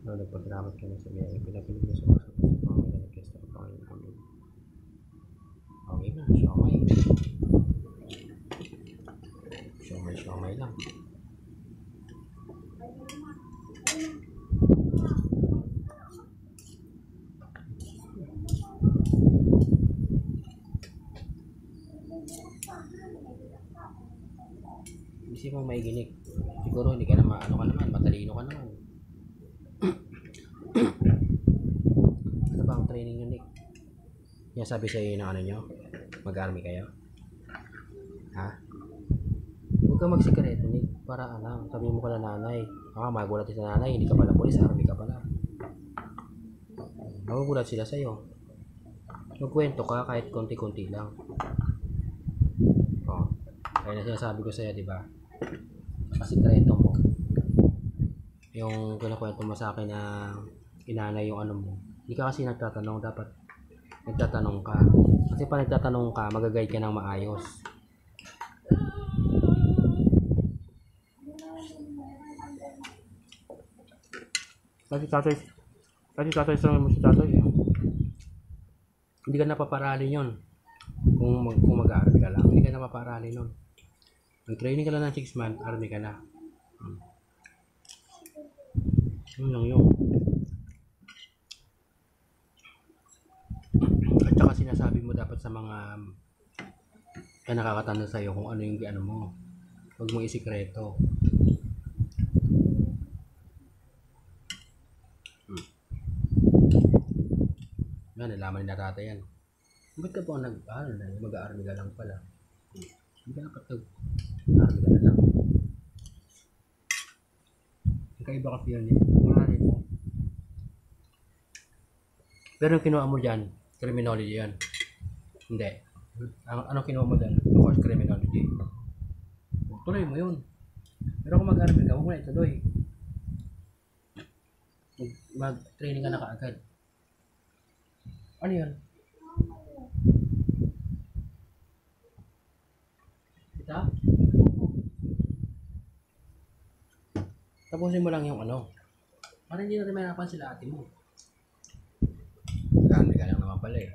No, nagpagramot kami sa biyahe. Pinapinig niya sa mga sa mga nag-guest ako pangin kami. Okay na, siomay. Siomay lang. Isip mo may ginig. Siguro hindi ka naman, ano ka naman, matalino ka naman. Ano ba ang training nyo, Nick? Yan sabi sa iyo ng ano nyo? Mag-army kayo? Ha? Huwag ka magsikreto, Nick. Para ano, sabi mo ka na nanay. Baka magulat sa nanay, hindi ka pala polis, army ka pala. Magugulat sila sa'yo. Magkwento ka kahit konti-konti lang. Oh, kaya na sinasabi ko sa'yo, di ba? Sikreto mo. Yung kinakwento mo sa akin na inanay yung ano mo. Hindi ka kasi nagtatanong, dapat nagtatanong ka. Kasi pa nagtatanong ka, mag-guide ka ng maayos. Kasi tatay sa mo si tatay. Hindi ka napaparali yun. Kung mag-army ka lang, hindi ka napaparali nun. Nag-training ka lang ng 6 months, army ka na. Yun lang yun. At saka sinasabi mo dapat sa mga nakakatanda sa'yo kung ano yung ano mo. Huwag mo isikreto. Nalaman ni tatay yan. Ba't ka po mag-army ka lang pala? Hindi ka dapat mag-army ka na lang. Kakaiba kasi yan eh. Mahalin mo. Pero yung kinuha mo dyan, criminology yan. Hindi. Ano kinuha mo dyan? Of criminology. Tuloy mo yun. Pero kung mag-army ka, huwag mo na ituloy. Mag-training ka na kaagad. Ano yan? Kita? Tapusin mo lang yung ano. Para hindi natin mahirapan sila ate mo. Marami ka lang naman pala eh.